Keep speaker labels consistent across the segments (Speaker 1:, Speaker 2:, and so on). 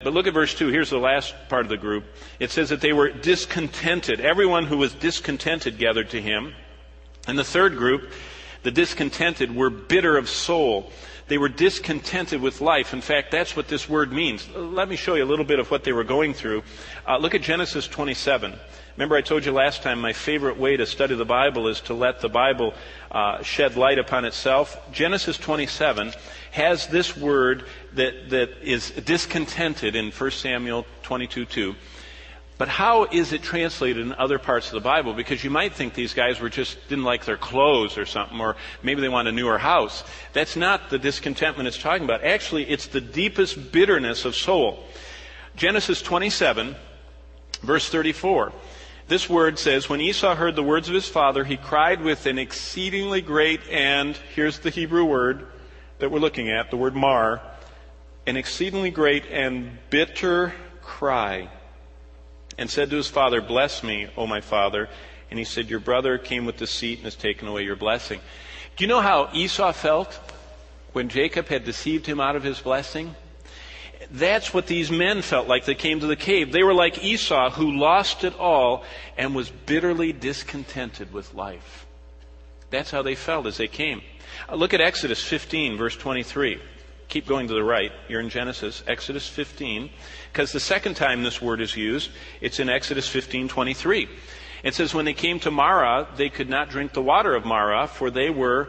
Speaker 1: But look at verse 2. Here's the last part of the group. It says that they were discontented. Everyone who was discontented gathered to him. And the third group, the discontented, were bitter of soul. They were discontented with life. In fact, that's what this word means. Let me show you a little bit of what they were going through. Look at Genesis 27. Remember I told you last time my favorite way to study the Bible is to let the Bible shed light upon itself. Genesis 27 has this word that is discontented in 1 Samuel 22:2. But how is it translated in other parts of the Bible? Because you might think these guys didn't like their clothes or something, or maybe they want a newer house. That's not the discontentment it's talking about. Actually, it's the deepest bitterness of soul. Genesis 27, verse 34. This word says, when Esau heard the words of his father, he cried with an exceedingly great, and here's the Hebrew word that we're looking at, the word mar, an exceedingly great and bitter cry, and said to his father, bless me, O my father. And he said, your brother came with deceit and has taken away your blessing. Do you know how Esau felt when Jacob had deceived him out of his blessing? That's what these men felt like that came to the cave. They were like Esau, who lost it all and was bitterly discontented with life. That's how they felt as they came. Look at Exodus 15, verse 23. Keep going to the right. You're in Genesis, Exodus 15. Because the second time this word is used, it's in Exodus 15:23. It says, when they came to Marah, they could not drink the water of Marah, for they were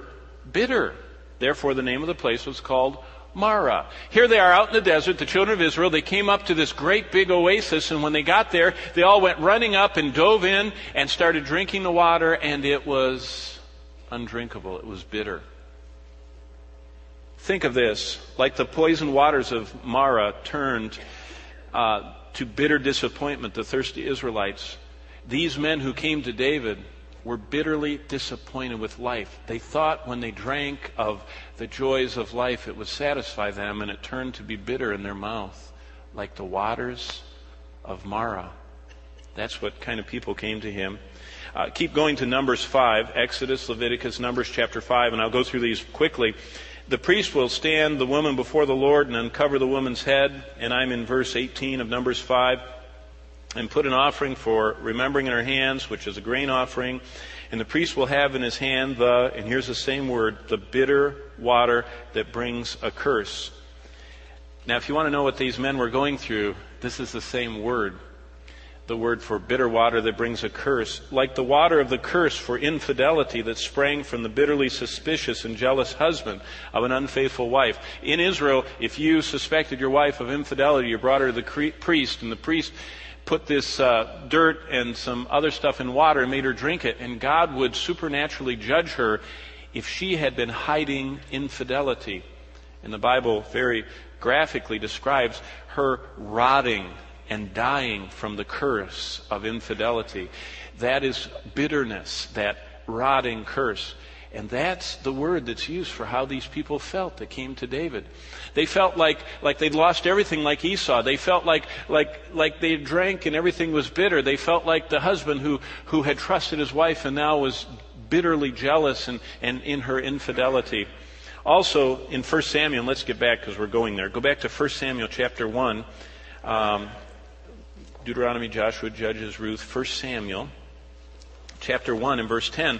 Speaker 1: bitter. Therefore the name of the place was called Marah. Here they are out in the desert, the children of Israel. They came up to this great big oasis, and when they got there, they all went running up and dove in and started drinking the water, and it was undrinkable. It was bitter. Think of this, like the poisoned waters of Marah turned to bitter disappointment, the thirsty Israelites. These men who came to David were bitterly disappointed with life. They thought when they drank of the joys of life, it would satisfy them, and it turned to be bitter in their mouth, like the waters of Marah. That's what kind of people came to him. Keep going to Numbers 5, Exodus, Leviticus, Numbers chapter 5, and I'll go through these quickly. The priest will stand the woman before the Lord and uncover the woman's head, and I'm in verse 18 of Numbers 5, and put an offering for remembering in her hands, which is a grain offering, and the priest will have in his hand and here's the same word, the bitter water that brings a curse. Now, if you want to know what these men were going through, this is the same word. The word for bitter water that brings a curse, like the water of the curse for infidelity that sprang from the bitterly suspicious and jealous husband of an unfaithful wife. In Israel, if you suspected your wife of infidelity, you brought her to the priest, and the priest put this dirt and some other stuff in water and made her drink it, and God would supernaturally judge her if she had been hiding infidelity. And the Bible very graphically describes her rotting and dying from the curse of infidelity. That is bitterness, that rotting curse. And that's the word that's used for how these people felt that came to David. They felt like they'd lost everything, like Esau. They felt like they drank and everything was bitter. They felt like the husband who had trusted his wife and now was bitterly jealous and in her infidelity. Also, in 1 Samuel, let's get back because we're going there. Go back to 1 Samuel chapter 1. Deuteronomy, Joshua, Judges, Ruth, 1 Samuel, chapter 1 and verse 10.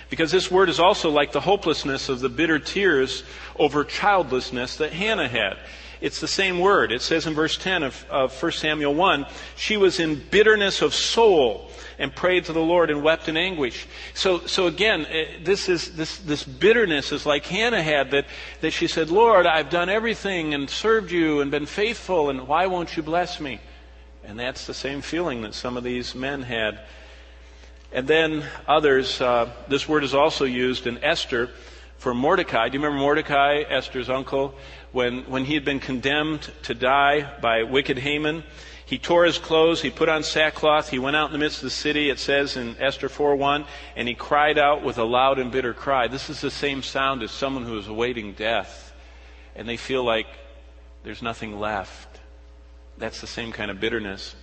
Speaker 1: Because this word is also like the hopelessness of the bitter tears over childlessness that Hannah had. It's the same word. It says in verse 10 of 1 Samuel 1, she was in bitterness of soul and prayed to the Lord and wept in anguish. So again, this bitterness is like Hannah had, that she said, Lord, I've done everything and served you and been faithful, and why won't you bless me? And that's the same feeling that some of these men had. And then others, this word is also used in Esther for Mordecai. Do you remember Mordecai, Esther's uncle? When he had been condemned to die by wicked Haman, he tore his clothes, he put on sackcloth, he went out in the midst of the city, it says in Esther 4:1, and he cried out with a loud and bitter cry. This is the same sound as someone who is awaiting death, and they feel like there's nothing left. That's the same kind of bitterness.